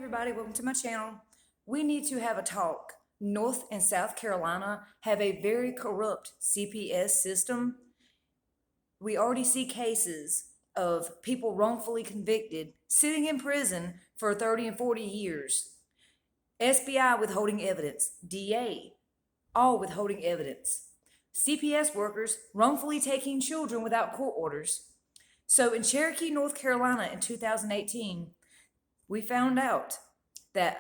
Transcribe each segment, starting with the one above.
everybody, welcome to my channel. We need to have a talk. North and South Carolina have a very corrupt CPS system. We already see cases of people wrongfully convicted sitting in prison for 30 and 40 years. SBI withholding evidence, DA, all withholding evidence. CPS workers wrongfully taking children without court orders. So in Cherokee, North Carolina in 2018, we found out that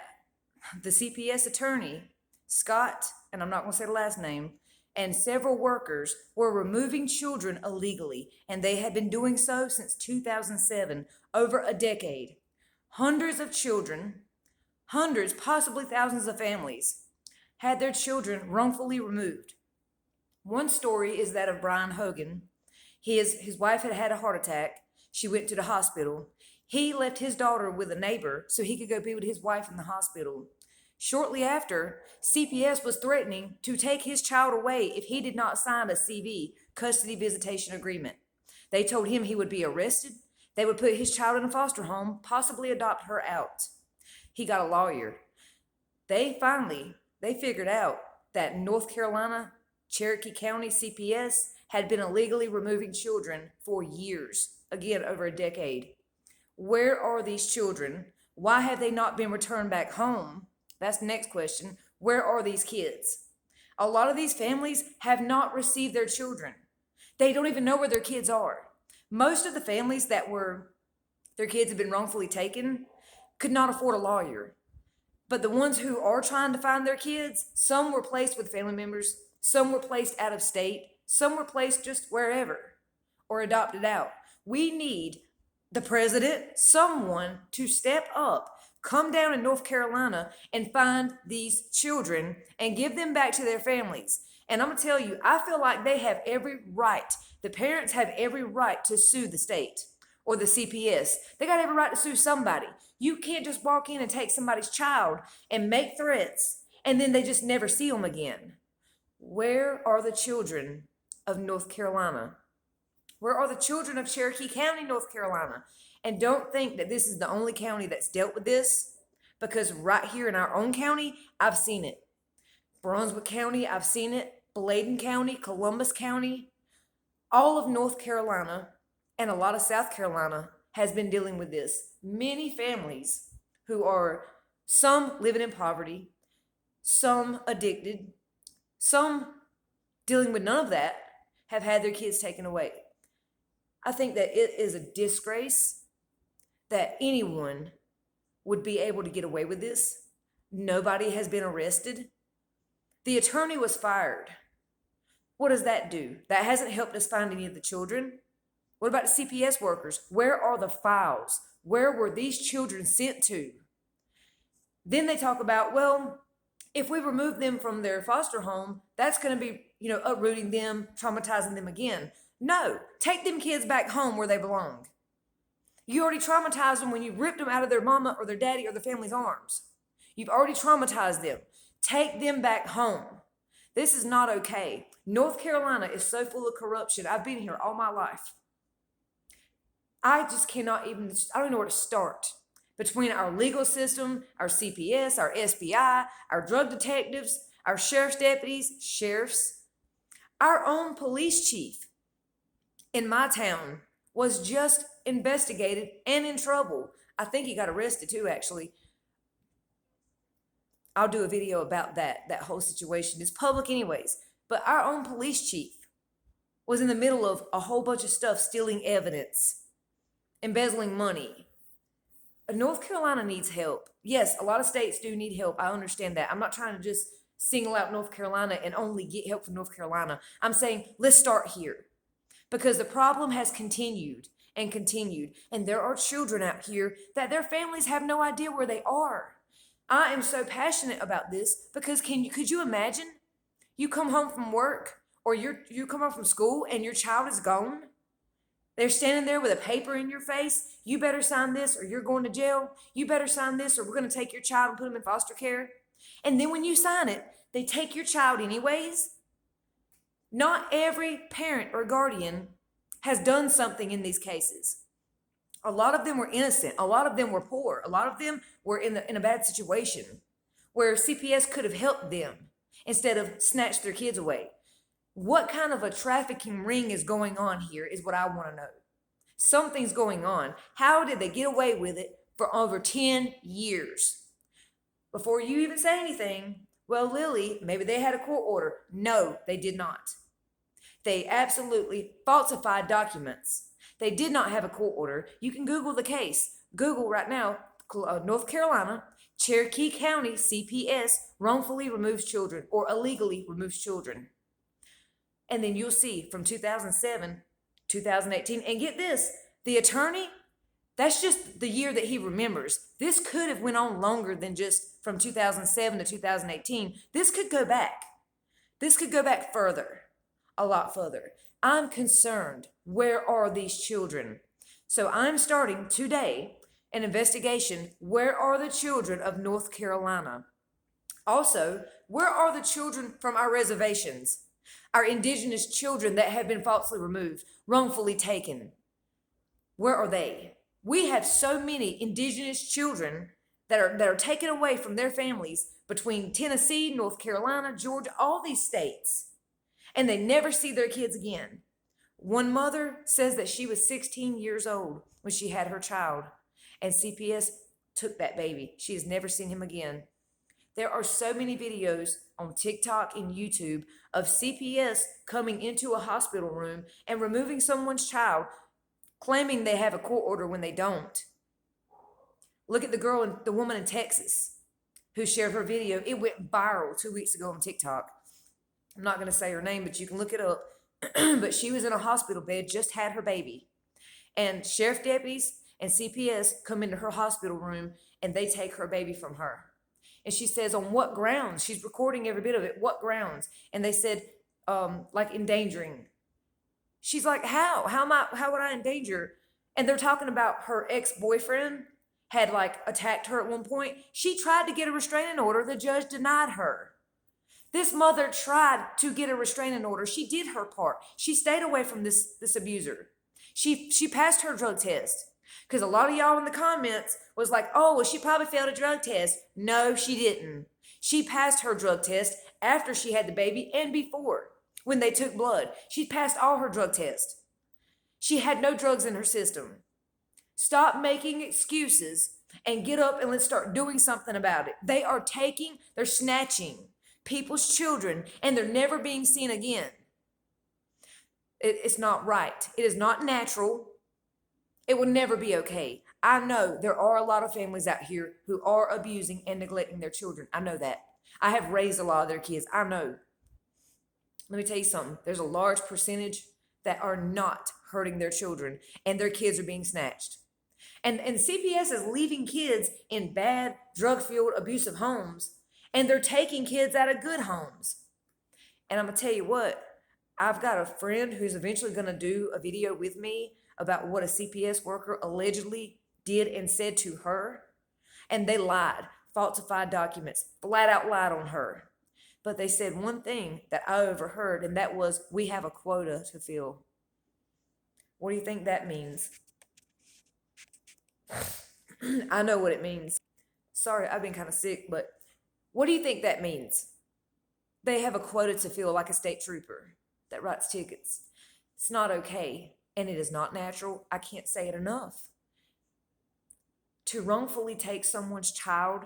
the CPS attorney, Scott, and I'm not going to say the last name, and several workers were removing children illegally, and they had been doing so since 2007, over a decade. Hundreds of children, hundreds, possibly thousands of families, had their children wrongfully removed. One story is that of Brian Hogan. His wife had had a heart attack. She went to the hospital. He left his daughter with a neighbor so he could go be with his wife in the hospital. Shortly after, CPS was threatening to take his child away if he did not sign a CV, custody visitation agreement. They told him he would be arrested. They would put his child in a foster home, possibly adopt her out. He got a lawyer. They figured out that North Carolina, Cherokee County CPS had been illegally removing children for years, again, over a decade. Where are these children? Why have they not been returned back home? That's the next question. Where are these kids? A lot of these families have not received their children. They don't even know where their kids are. Most of the families their kids have been wrongfully taken could not afford a lawyer. But the ones who are trying to find their kids, some were placed with family members, some were placed out of state, some were placed just wherever or adopted out. We need the president, someone to step up, come down in North Carolina and find these children and give them back to their families. And I'm going to tell you, I feel like they have every right. The parents have every right to sue the state or the CPS. They got every right to sue somebody. You can't just walk in and take somebody's child and make threats and then they just never see them again. Where are the children of North Carolina? Where are the children of Cherokee County, North Carolina? And don't think that this is the only county that's dealt with this, because right here in our own county, I've seen it. Brunswick County, I've seen it. Bladen County, Columbus County, all of North Carolina and a lot of South Carolina has been dealing with this. Many families who are some living in poverty, some addicted, some dealing with none of that, have had their kids taken away. I think that it is a disgrace that anyone would be able to get away with this. Nobody has been arrested. The attorney was fired. What does that do? That hasn't helped us find any of the children. What about the CPS workers? Where are the files? Where were these children sent to? Then they talk about, well, if we remove them from their foster home, that's going to be, uprooting them, traumatizing them again. No, take them kids back home where they belong. You already traumatized them when you ripped them out of their mama or their daddy or their family's arms. You've already traumatized them. Take them back home. This is not okay. North Carolina is so full of corruption. I've been here all my life. I don't know where to start. Between our legal system, our CPS, our SBI, our drug detectives, our sheriff's deputies, our own police chief in my town was just investigated and in trouble. I think he got arrested too, actually. I'll do a video about that whole situation. It's public anyways. But our own police chief was in the middle of a whole bunch of stuff, stealing evidence, embezzling money. North Carolina needs help. Yes, a lot of states do need help. I understand that. I'm not trying to just single out North Carolina and only get help from North Carolina. I'm saying let's start here, because the problem has continued and continued. And there are children out here that their families have no idea where they are. I am so passionate about this because could you imagine? You come home from work or you come home from school and your child is gone. They're standing there with a paper in your face. You better sign this or you're going to jail. You better sign this or we're going to take your child and put them in foster care. And then when you sign it, they take your child anyways. Not every parent or guardian has done something in these cases. A lot of them were innocent. A lot of them were poor. A lot of them were in a bad situation where CPS could have helped them instead of snatched their kids away. What kind of a trafficking ring is going on here is what I want to know. Something's going on. How did they get away with it for over 10 years? Before you even say anything, well, Lily, maybe they had a court order. No, they did not. They absolutely falsified documents. They did not have a court order. You can Google the case. Google right now, North Carolina, Cherokee County CPS wrongfully removes children or illegally removes children. And then you'll see from 2007, 2018, and get this, the attorney, that's just the year that he remembers. This could have went on longer than just from 2007 to 2018. This could go back. This could go back further, a lot further. I'm concerned. Where are these children? So I'm starting today an investigation. Where are the children of North Carolina? Also, where are the children from our reservations? Our indigenous children that have been falsely removed, wrongfully taken. Where are they? We have so many indigenous children that are taken away from their families between Tennessee, North Carolina, Georgia, all these states, and they never see their kids again. One mother says that she was 16 years old when she had her child, and CPS took that baby. She has never seen him again. There are so many videos on TikTok and YouTube of CPS coming into a hospital room and removing someone's child, claiming they have a court order when they don't. Look at the woman in Texas who shared her video. It went viral 2 weeks ago on TikTok. I'm not going to say her name, but you can look it up. But she was in a hospital bed, just had her baby. And sheriff deputies and CPS come into her hospital room and they take her baby from her. And she says, on what grounds? She's recording every bit of it. What grounds? And they said, like endangering. She's like, how? How would I endanger? And they're talking about her ex-boyfriend had like attacked her at one point. She tried to get a restraining order. The judge denied her. This mother tried to get a restraining order. She did her part. She stayed away from this abuser. She passed her drug test. Because a lot of y'all in the comments was like, oh, well, she probably failed a drug test. No, she didn't. She passed her drug test after she had the baby and before, when they took blood. She passed all her drug tests. She had no drugs in her system. Stop making excuses and get up and let's start doing something about it. They're snatching people's children and they're never being seen again. It's not right. It is not natural. It will never be okay. I know there are a lot of families out here who are abusing and neglecting their children. I know that. I have raised a lot of their kids. I know. Let me tell you something. There's a large percentage that are not hurting their children and their kids are being snatched. And CPS is leaving kids in bad, drug-fueled, abusive homes, and they're taking kids out of good homes. And I'm going to tell you what, I've got a friend who's eventually going to do a video with me about what a CPS worker allegedly did and said to her. And they lied, falsified documents, flat out lied on her. But they said one thing that I overheard, and that was, we have a quota to fill. What do you think that means? I know what it means. Sorry, I've been kind of sick, but what do you think that means? They have a quota to fill, like a state trooper that writes tickets. It's not okay, and it is not natural. I can't say it enough. To wrongfully take someone's child,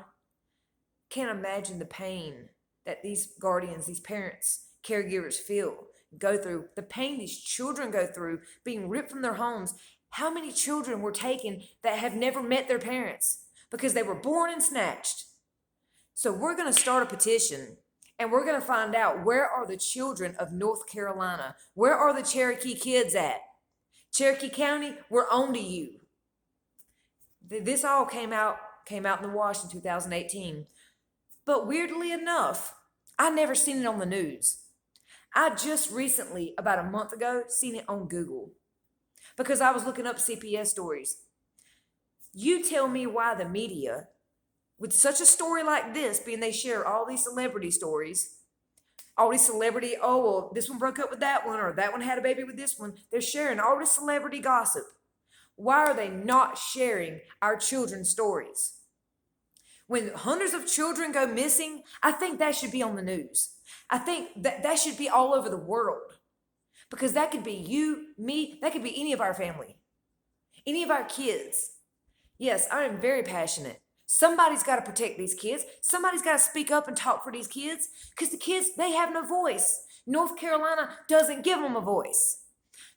can't imagine the pain that these guardians, these parents, caregivers go through, the pain these children go through, being ripped from their homes. How many children were taken that have never met their parents because they were born and snatched? So we're going to start a petition and we're going to find out, where are the children of North Carolina? Where are the Cherokee kids at? Cherokee County, we're on to you. This all came out in the wash in 2018. But weirdly enough, I never seen it on the news. I just recently, about a month ago, seen it on Google because I was looking up CPS stories. You tell me why the media, with such a story like this, being they share all these celebrity stories, all these celebrity, oh, well, this one broke up with that one, or that one had a baby with this one. They're sharing all this celebrity gossip. Why are they not sharing our children's stories? When hundreds of children go missing, I think that should be on the news. I think that should be all over the world, because that could be you, me, that could be any of our family, any of our kids. Yes, I am very passionate. Somebody's got to protect these kids. Somebody's got to speak up and talk for these kids, because the kids, they have no voice. North Carolina doesn't give them a voice.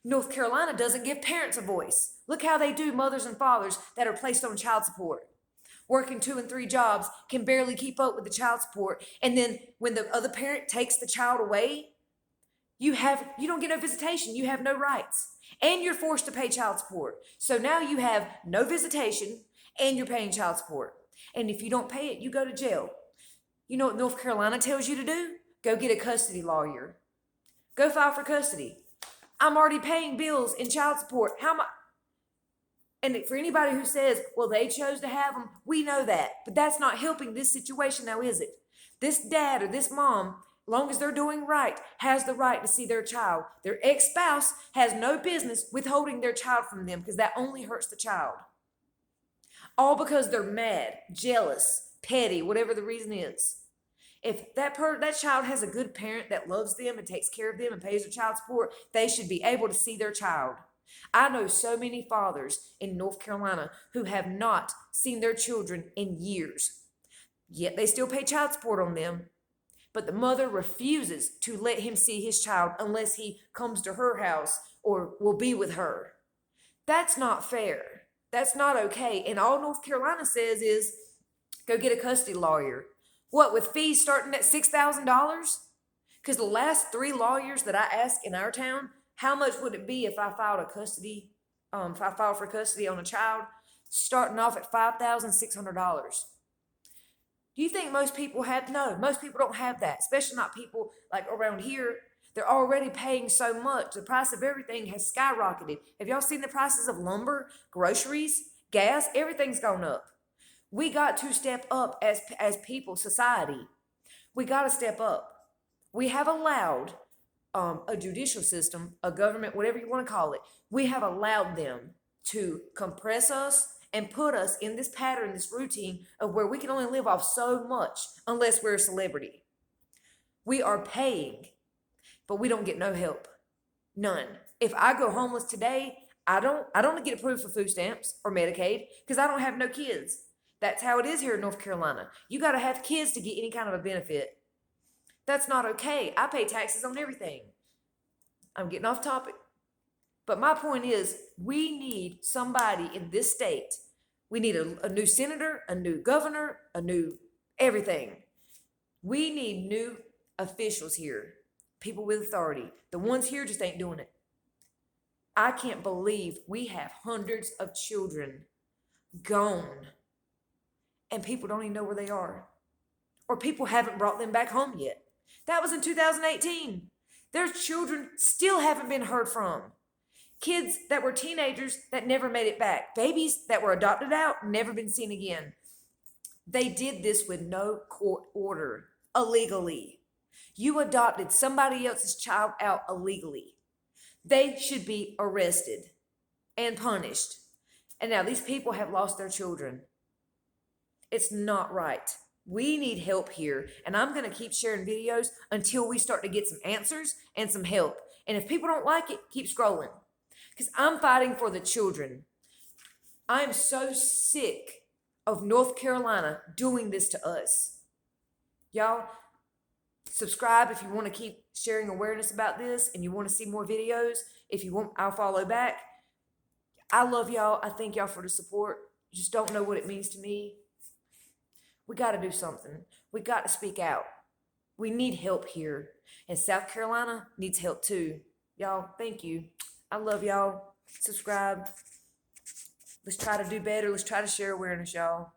North Carolina doesn't give parents a voice. Look how they do mothers and fathers that are placed on child support, working 2 and 3 jobs, can barely keep up with the child support. And then when the other parent takes the child away, you don't get no visitation. You have no rights. And you're forced to pay child support. So now you have no visitation and you're paying child support. And if you don't pay it, you go to jail. You know what North Carolina tells you to do? Go get a custody lawyer. Go file for custody. I'm already paying bills in child support. How much? And for anybody who says, well, they chose to have them, we know that. But that's not helping this situation now, is it? This dad or this mom, long as they're doing right, has the right to see their child. Their ex-spouse has no business withholding their child from them, because that only hurts the child. All because they're mad, jealous, petty, whatever the reason is. If that child has a good parent that loves them and takes care of them and pays their child support, they should be able to see their child. I know so many fathers in North Carolina who have not seen their children in years, yet they still pay child support on them. But the mother refuses to let him see his child unless he comes to her house or will be with her. That's not fair. That's not okay. And all North Carolina says is, go get a custody lawyer. What, with fees starting at $6,000? Because the last 3 lawyers that I asked in our town, how much would it be if I filed for custody on a child, starting off at $5,600? Do you think most people have? No, most people don't have that, especially not people like around here. They're already paying so much. The price of everything has skyrocketed. Have y'all seen the prices of lumber, groceries, gas? Everything's gone up. We got to step up as people, society. We got to step up. We have allowed a judicial system, a government, whatever you want to call it, we have allowed them to compress us and put us in this pattern, this routine of where we can only live off so much unless we're a celebrity. We are paying, but we don't get no help. None. If I go homeless today, I don't get approved for food stamps or Medicaid because I don't have no kids. That's how it is here in North Carolina. You got to have kids to get any kind of a benefit. That's not okay. I pay taxes on everything. I'm getting off topic. But my point is, we need somebody in this state. We need a new senator, a new governor, a new everything. We need new officials here, people with authority. The ones here just ain't doing it. I can't believe we have hundreds of children gone and people don't even know where they are. Or people haven't brought them back home yet. That was in 2018. There's children still haven't been heard from. Kids that were teenagers that never made it back. Babies that were adopted out, never been seen again. They did this with no court order, illegally. You adopted somebody else's child out illegally. They should be arrested and punished. And now these people have lost their children. It's not right. We need help here. And I'm going to keep sharing videos until we start to get some answers and some help. And if people don't like it, keep scrolling. Because I'm fighting for the children. I'm so sick of North Carolina doing this to us. Y'all, subscribe if you want to keep sharing awareness about this and you want to see more videos. If you want, I'll follow back. I love y'all. I thank y'all for the support. You just don't know what it means to me. We got to do something. We got to speak out. We need help here. And South Carolina needs help too. Y'all, thank you. I love y'all. Subscribe. Let's try to do better. Let's try to share awareness, y'all.